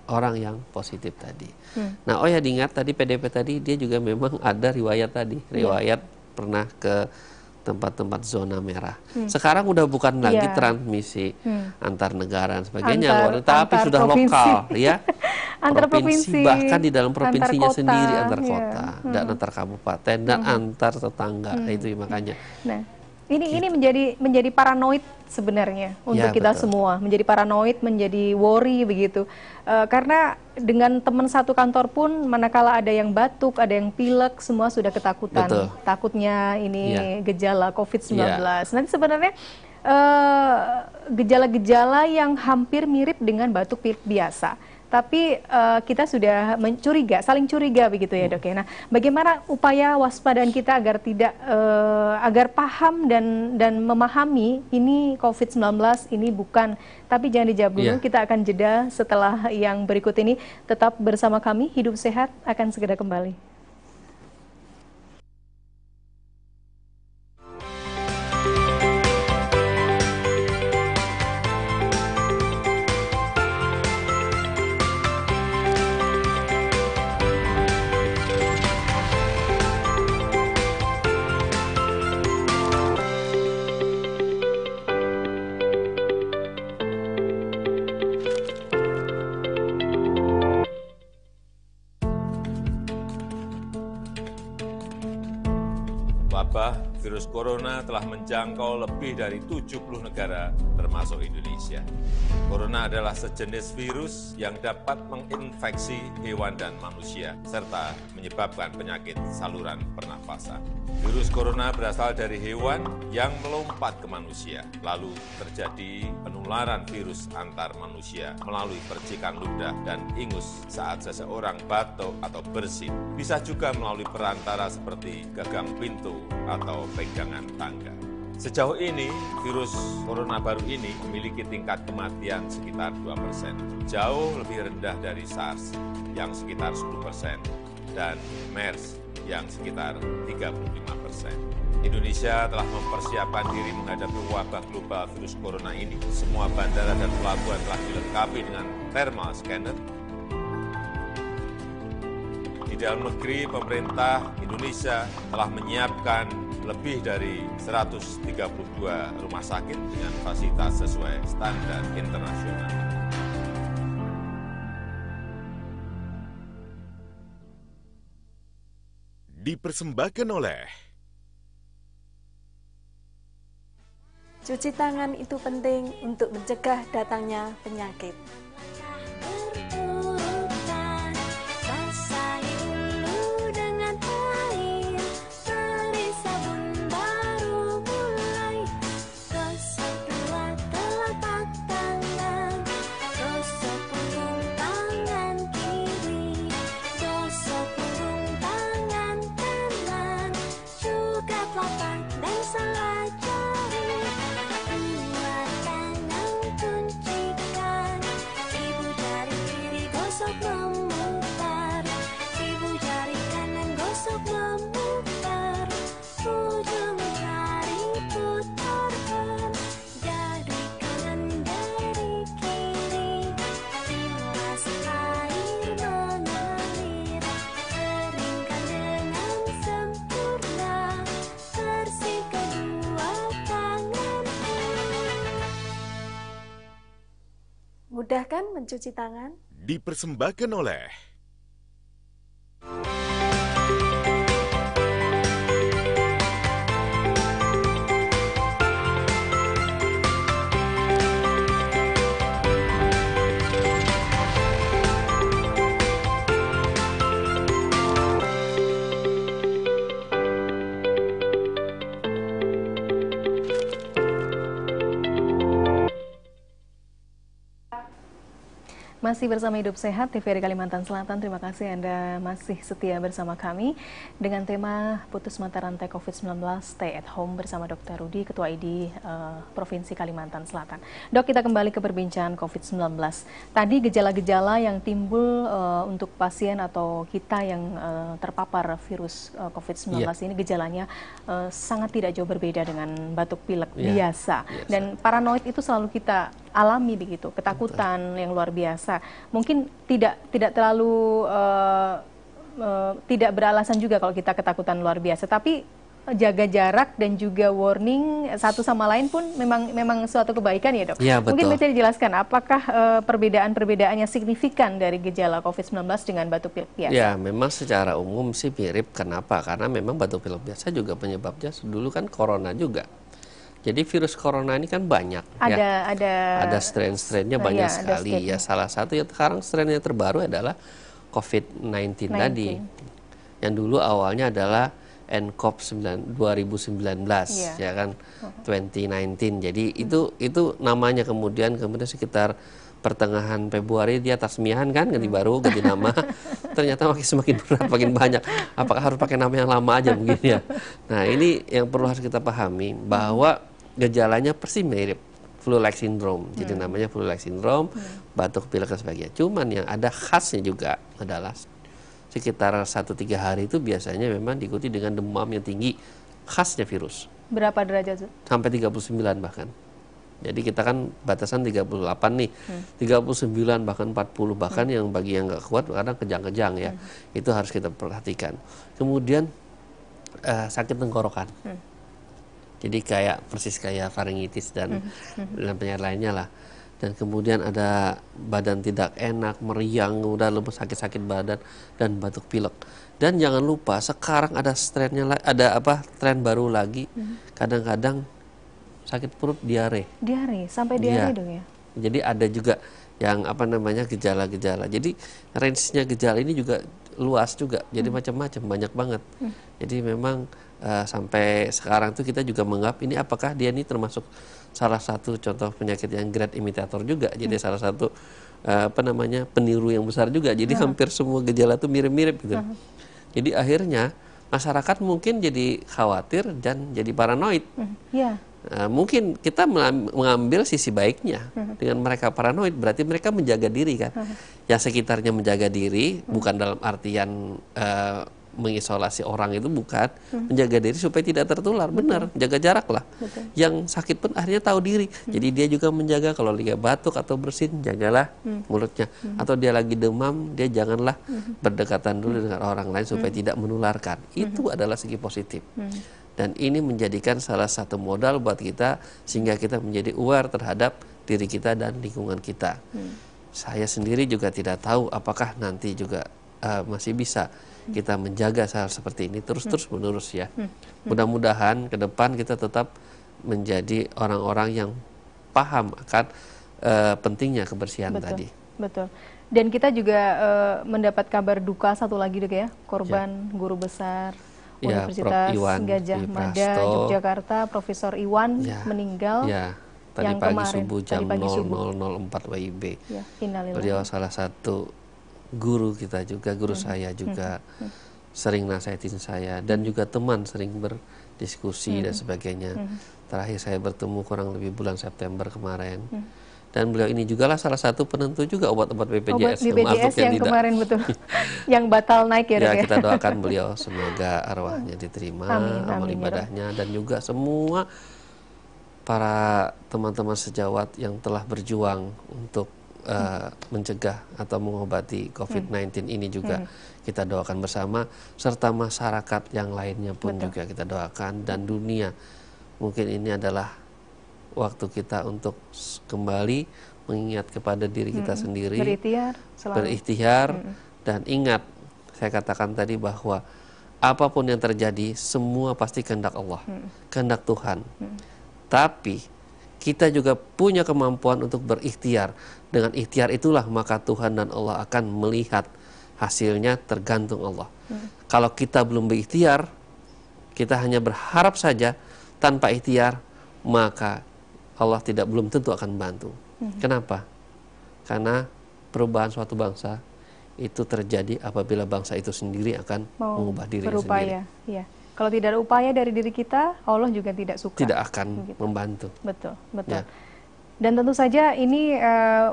orang yang positif tadi. Nah, oh ya diingat tadi PDP tadi dia juga memang ada riwayat tadi, riwayat pernah ke tempat-tempat zona merah. Sekarang udah bukan lagi transmisi antar negara dan sebagainya, tapi sudah provinsi. Lokal, ya. Antar provinsi, bahkan di dalam provinsinya sendiri, antar kota, dan antar kabupaten dan antar tetangga. Itu makanya. Nah, ini menjadi paranoid sebenarnya untuk kita semua, menjadi paranoid, menjadi worry begitu. Karena dengan teman satu kantor pun manakala ada yang batuk, ada yang pilek, semua sudah ketakutan. Takutnya ini gejala COVID-19. Nanti sebenarnya gejala-gejala yang hampir mirip dengan batuk pilek biasa. Tapi kita sudah saling curiga begitu ya, Dok ya. Nah, bagaimana upaya waspadaan kita agar tidak agar paham dan memahami ini COVID-19 ini bukan. Tapi jangan dijawab dulu, kita akan jeda setelah yang berikut ini. Tetap bersama kami, Hidup Sehat akan segera kembali. Wabah virus corona telah menjangkau lebih dari 70 negara, termasuk Indonesia. Corona adalah sejenis virus yang dapat menginfeksi hewan dan manusia, serta menyebabkan penyakit saluran pernafasan. Virus corona berasal dari hewan yang melompat ke manusia, lalu terjadi penularan virus antar manusia melalui percikan ludah dan ingus saat seseorang batuk atau bersin. Bisa juga melalui perantara seperti gagang pintu atau pegangan tangga. Sejauh ini, virus corona baru ini memiliki tingkat kematian sekitar 2%, jauh lebih rendah dari SARS yang sekitar 10% dan MERS yang sekitar 35%. Indonesia telah mempersiapkan diri menghadapi wabah global virus corona ini. Semua bandara dan pelabuhan telah dilengkapi dengan thermal scanner. Di dalam negeri, pemerintah Indonesia telah menyiapkan lebih dari 132 rumah sakit dengan fasilitas sesuai standar internasional. dipersembahkan oleh Cuci tangan itu penting untuk mencegah datangnya penyakit. Mudah kan mencuci tangan? dipersembahkan oleh Masih bersama Hidup Sehat TVRI Kalimantan Selatan. Terima kasih Anda masih setia bersama kami dengan tema Putus Mata Rantai COVID-19 Stay at Home bersama Dr. Rudi, Ketua ID Provinsi Kalimantan Selatan. Dok, kita kembali ke perbincangan COVID-19. Tadi gejala-gejala yang timbul untuk pasien atau kita yang terpapar virus COVID-19 ini gejalanya sangat tidak jauh berbeda dengan batuk pilek biasa. Dan paranoid itu selalu kita alami begitu, ketakutan yang luar biasa. Mungkin tidak terlalu tidak beralasan juga kalau kita ketakutan luar biasa, tapi jaga jarak dan juga warning satu sama lain pun memang suatu kebaikan ya, Dok. Ya, betul. Mungkin bisa dijelaskan apakah perbedaan-perbedaannya signifikan dari gejala COVID-19 dengan batuk pilek biasa? Ya, memang secara umum sih mirip. Kenapa? Karena memang batuk pilek biasa juga penyebabnya dulu kan corona juga. Jadi virus corona ini kan banyak, ada strain-strainnya banyak sekali. Ya, salah satu yang sekarang strain yang terbaru adalah COVID-19 tadi. Yang dulu awalnya adalah nCoV 2019, ya kan, 2019. Jadi itu namanya kemudian sekitar pertengahan Februari dia tasmihan kan, ganti baru, ganti nama. Ternyata semakin berat, makin banyak. Apakah harus pakai nama yang lama aja begini ya? Nah, ini yang perlu harus kita pahami bahwa gejalanya persis mirip flu-like syndrome. Jadi namanya flu-like syndrome, batuk pilek dan sebagainya. Cuman yang ada khasnya juga adalah sekitar 1-3 hari itu biasanya memang diikuti dengan demam yang tinggi, khasnya virus. Berapa derajat? Sampai 39 bahkan. Jadi kita kan batasan 38 nih, 39 bahkan 40, bahkan yang bagi yang nggak kuat kadang kejang-kejang ya. Itu harus kita perhatikan. Kemudian sakit tenggorokan. Jadi persis kayak faringitis dan penyakit lainnya lah. Dan kemudian ada badan tidak enak, meriang, udah lemes, sakit-sakit badan dan batuk pilek. Dan jangan lupa sekarang ada strain tren baru lagi. Kadang-kadang sakit perut, diare. Diare, sampai diare dong ya. Jadi ada juga yang gejala-gejala. Jadi range-nya gejala ini juga luas juga. Jadi macam-macam, banyak banget. Jadi memang sampai sekarang tuh kita juga menganggap ini apakah dia ini termasuk salah satu contoh penyakit yang great imitator juga. Jadi salah satu peniru yang besar juga. Jadi hampir semua gejala tuh mirip-mirip gitu. Jadi akhirnya masyarakat mungkin jadi khawatir dan jadi paranoid. Mungkin kita mengambil sisi baiknya. Dengan mereka paranoid berarti mereka menjaga diri kan. Yang sekitarnya menjaga diri bukan dalam artian mengisolasi orang itu, bukan, menjaga diri supaya tidak tertular. Benar, jaga jarak lah. Yang sakit pun akhirnya tahu diri. Jadi dia juga menjaga kalau dia batuk atau bersin, jagalah mulutnya. Atau dia lagi demam, dia janganlah berdekatan dulu dengan orang lain supaya tidak menularkan. Itu adalah segi positif. Dan ini menjadikan salah satu modal buat kita sehingga kita menjadi aware terhadap diri kita dan lingkungan kita. Saya sendiri juga tidak tahu apakah nanti juga masih bisa kita menjaga hal seperti ini terus menerus ya. Mudah-mudahan ke depan kita tetap menjadi orang-orang yang paham akan pentingnya kebersihan tadi. Betul. Dan kita juga mendapat kabar duka satu lagi Dok ya, korban guru besar Universitas Gajah Mada Yogyakarta, Profesor Iwan meninggal. Tadi yang pagi kemarin, subuh jam 00.04 WIB. Beliau salah satu guru kita juga, guru saya juga, sering nasihatin saya dan juga teman sering berdiskusi dan sebagainya. Terakhir saya bertemu kurang lebih bulan September kemarin. Dan beliau ini juga lah salah satu penentu juga obat-obat BPJS, yang kemarin betul, yang batal naik ya Dok ya. Kita doakan beliau semoga arwahnya diterima, amal ibadahnya, dan juga semua para teman-teman sejawat yang telah berjuang untuk mencegah atau mengobati COVID-19 ini juga kita doakan bersama, serta masyarakat yang lainnya pun juga kita doakan, dan dunia. Mungkin ini adalah waktu kita untuk kembali mengingat kepada diri kita sendiri, berikhtiar, dan ingat, saya katakan tadi bahwa apapun yang terjadi semua pasti kehendak Allah, kehendak Tuhan. Tapi kita juga punya kemampuan untuk berikhtiar. Dengan ikhtiar itulah maka Tuhan dan Allah akan melihat hasilnya, tergantung Allah. Kalau kita belum berikhtiar, kita hanya berharap saja tanpa ikhtiar, maka Allah belum tentu akan bantu. Kenapa? Karena perubahan suatu bangsa itu terjadi apabila bangsa itu sendiri akan mengubah diri sendiri. Ya. Kalau tidak ada upaya dari diri kita, Allah juga tidak suka. Tidak akan membantu. Betul. Ya. Dan tentu saja ini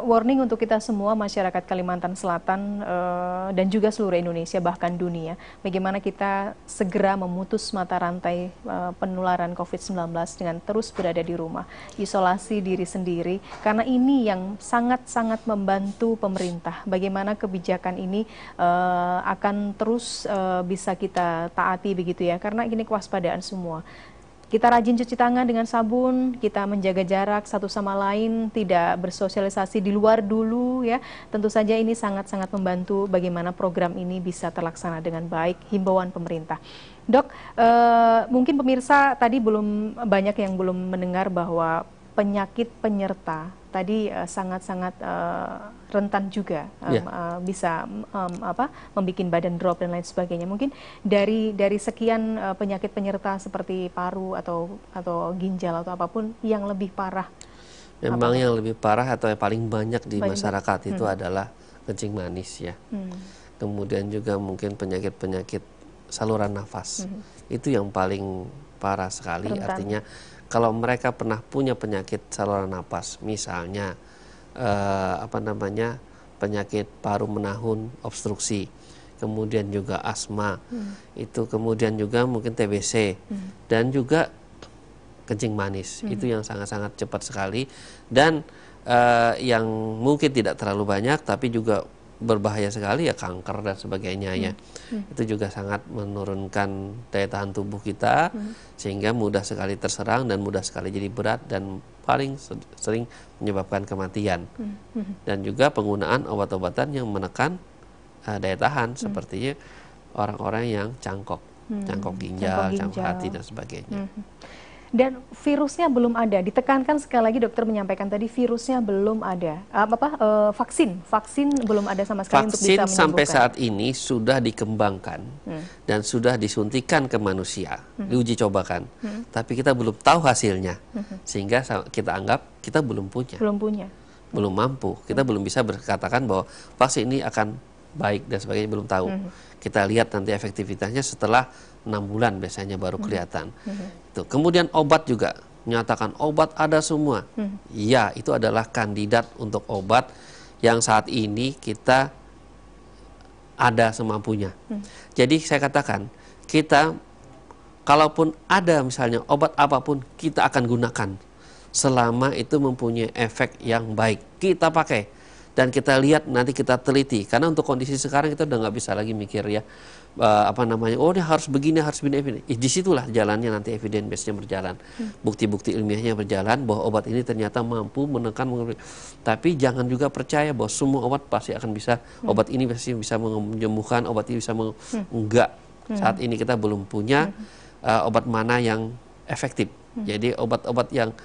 warning untuk kita semua masyarakat Kalimantan Selatan dan juga seluruh Indonesia bahkan dunia. Bagaimana kita segera memutus mata rantai penularan COVID-19 dengan terus berada di rumah, isolasi diri sendiri, karena ini yang sangat-sangat membantu pemerintah. Bagaimana kebijakan ini akan terus bisa kita taati begitu ya, karena ini kewaspadaan semua. Kita rajin cuci tangan dengan sabun, kita menjaga jarak satu sama lain, tidak bersosialisasi di luar dulu ya. Tentu saja ini sangat-sangat membantu bagaimana program ini bisa terlaksana dengan baik, himbauan pemerintah. Dok, mungkin pemirsa tadi banyak yang belum mendengar bahwa penyakit penyerta tadi sangat-sangat rentan juga bisa membuat badan drop dan lain sebagainya. Mungkin dari sekian penyakit penyerta seperti paru atau ginjal atau apapun yang lebih parah. Memang yang lebih parah atau yang paling banyak di masyarakat itu adalah kencing manis ya. Kemudian juga mungkin penyakit-penyakit saluran nafas. Itu yang paling parah sekali. Rentan. Artinya kalau mereka pernah punya penyakit saluran napas, misalnya penyakit paru menahun, obstruksi, kemudian juga asma, itu kemudian juga mungkin TBC, dan juga kencing manis, itu yang sangat-sangat cepat sekali, dan yang mungkin tidak terlalu banyak, tapi juga berbahaya sekali ya kanker dan sebagainya ya. Itu juga sangat menurunkan daya tahan tubuh kita sehingga mudah sekali terserang dan mudah sekali jadi berat dan paling sering menyebabkan kematian. Dan juga penggunaan obat-obatan yang menekan daya tahan seperti orang-orang yang cangkok ginjal, cangkok hati dan sebagainya. Dan virusnya belum ada. Ditekankan sekali lagi dokter menyampaikan tadi virusnya belum ada. Vaksin belum ada sama sekali untuk bisa menyembuhkan. Vaksin sampai saat ini sudah dikembangkan dan sudah disuntikan ke manusia, diuji cobakan. Tapi kita belum tahu hasilnya, sehingga kita anggap kita belum punya. Belum mampu. Kita belum bisa berkatakan bahwa vaksin ini akan baik dan sebagainya, belum tahu. Kita lihat nanti efektivitasnya setelah 6 bulan biasanya baru kelihatan. Kemudian obat juga, menyatakan obat ada semua. Ya, itu adalah kandidat untuk obat yang saat ini kita ada semampunya. Jadi saya katakan, kita kalaupun ada misalnya obat apapun, kita akan gunakan selama itu mempunyai efek yang baik. Kita pakai. dan kita lihat nanti kita teliti, karena untuk kondisi sekarang kita udah nggak bisa lagi mikir ya oh dia harus begini disitulah jalannya nanti evidence base-nya berjalan, bukti-bukti ilmiahnya berjalan bahwa obat ini ternyata mampu menekan, tapi jangan juga percaya bahwa semua obat pasti akan bisa, obat ini pasti bisa menyembuhkan, obat ini bisa enggak. Saat ini kita belum punya obat mana yang efektif. Jadi obat-obat yang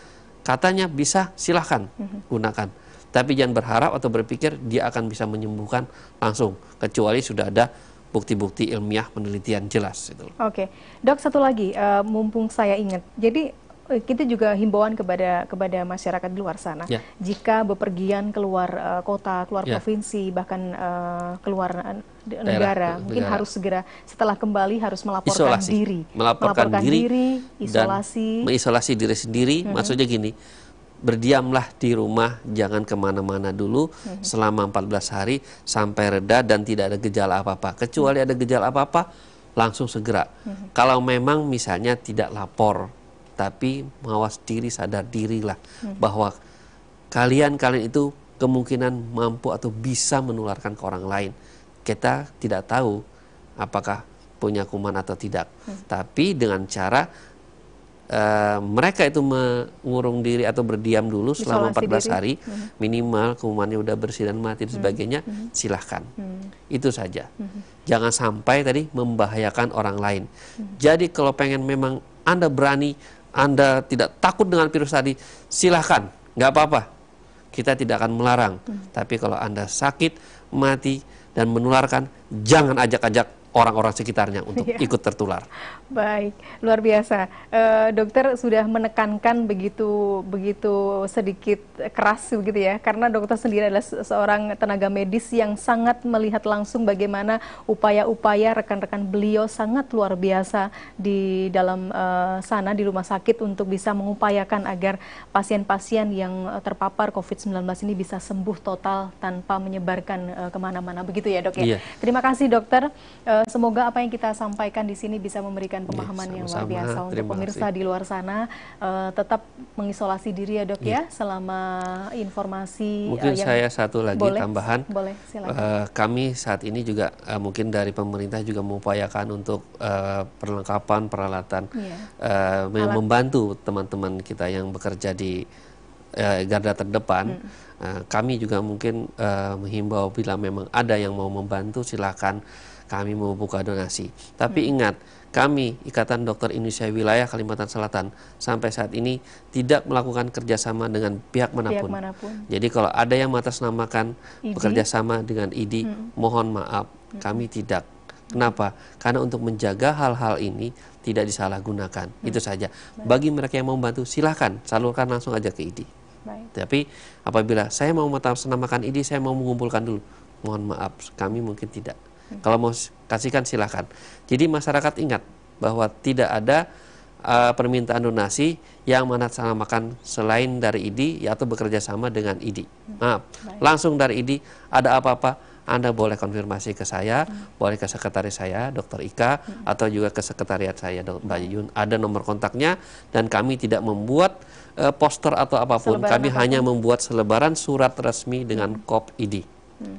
katanya bisa, silahkan gunakan. Tapi jangan berharap atau berpikir dia akan bisa menyembuhkan langsung, kecuali sudah ada bukti-bukti ilmiah penelitian jelas. Oke, Dok, satu lagi, mumpung saya ingat, jadi kita juga himbauan kepada masyarakat di luar sana, jika bepergian keluar kota, keluar provinsi, bahkan keluar negara, mungkin harus segera setelah kembali harus melaporkan diri, melaporkan diri, isolasi, dan mengisolasi diri sendiri. Maksudnya gini, berdiamlah di rumah, jangan kemana-mana dulu selama 14 hari sampai reda dan tidak ada gejala apa-apa. Kecuali ada gejala apa-apa, langsung segera. Kalau memang misalnya tidak lapor, tapi mawas diri, sadar dirilah bahwa kalian itu kemungkinan mampu atau bisa menularkan ke orang lain. Kita tidak tahu apakah punya kuman atau tidak, tapi dengan cara mereka itu mengurung diri atau berdiam dulu selama 14 hari, minimal kumannya udah bersih dan mati dan sebagainya, silahkan. Itu saja. Jangan sampai tadi membahayakan orang lain. Jadi kalau pengen memang Anda berani, Anda tidak takut dengan virus tadi, silahkan, nggak apa-apa. Kita tidak akan melarang. Tapi kalau Anda sakit, mati, dan menularkan, jangan ajak-ajak orang-orang sekitarnya untuk ikut tertular. Baik, luar biasa. Dokter sudah menekankan begitu sedikit keras begitu ya, karena dokter sendiri adalah seorang tenaga medis yang sangat melihat langsung bagaimana upaya-upaya rekan-rekan beliau sangat luar biasa di dalam sana di rumah sakit untuk bisa mengupayakan agar pasien-pasien yang terpapar COVID-19 ini bisa sembuh total tanpa menyebarkan kemana-mana begitu ya, Dok ya. Terima kasih, dokter. Semoga apa yang kita sampaikan di sini bisa memberikan pemahaman yang luar biasa untuk pemirsa di luar sana. Tetap mengisolasi diri ya, Dok ya, selama informasi. Mungkin saya satu lagi tambahan. Boleh, silakan. Kami saat ini juga mungkin dari pemerintah juga mengupayakan untuk perlengkapan peralatan membantu teman-teman kita yang bekerja di garda terdepan. Kami juga mungkin menghimbau bila memang ada yang mau membantu, silakan. Kami mau buka donasi. Tapi ingat, kami Ikatan Dokter Indonesia Wilayah Kalimantan Selatan sampai saat ini tidak melakukan kerjasama dengan pihak manapun. Jadi kalau ada yang mengatasnamakan bekerja sama dengan ID, mohon maaf, kami tidak. Kenapa? Karena untuk menjaga hal-hal ini tidak disalahgunakan. Itu saja. Bagi mereka yang mau membantu, silahkan salurkan langsung aja ke ID. Tapi apabila saya mau mengatasnamakan ID, saya mau mengumpulkan dulu, mohon maaf, kami mungkin tidak. Kalau mau kasihkan silahkan. Jadi masyarakat ingat bahwa tidak ada permintaan donasi yang mengatasnamakan selain dari ID atau bekerja sama dengan ID. Maaf, langsung dari ID. Ada apa-apa, Anda boleh konfirmasi ke saya, boleh ke sekretaris saya, Dr. Ika, atau juga ke sekretariat saya, Dr. Mbak Yun. Ada nomor kontaknya, dan kami tidak membuat poster atau apapun. Kami hanya membuat selebaran surat resmi dengan kop ID.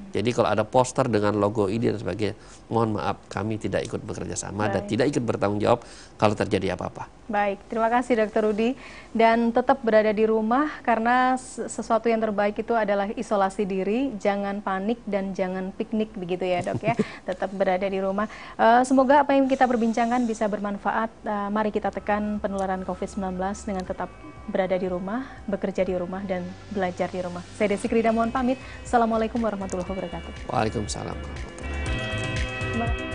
Jadi kalau ada poster dengan logo ID dan sebagainya, mohon maaf, kami tidak ikut bekerja sama dan tidak ikut bertanggung jawab kalau terjadi apa-apa. Baik, terima kasih Dr. Rudi. Dan tetap berada di rumah, karena sesuatu yang terbaik itu adalah isolasi diri, jangan panik dan jangan piknik begitu ya, Dok ya. Tetap berada di rumah. Semoga apa yang kita perbincangkan bisa bermanfaat. Mari kita tekan penularan COVID-19 dengan tetap berada di rumah, bekerja di rumah, dan belajar di rumah. Saya Desi Krida mohon pamit. Assalamualaikum warahmatullahi wabarakatuh. Waalaikumsalam warahmatullahi wabarakatuh.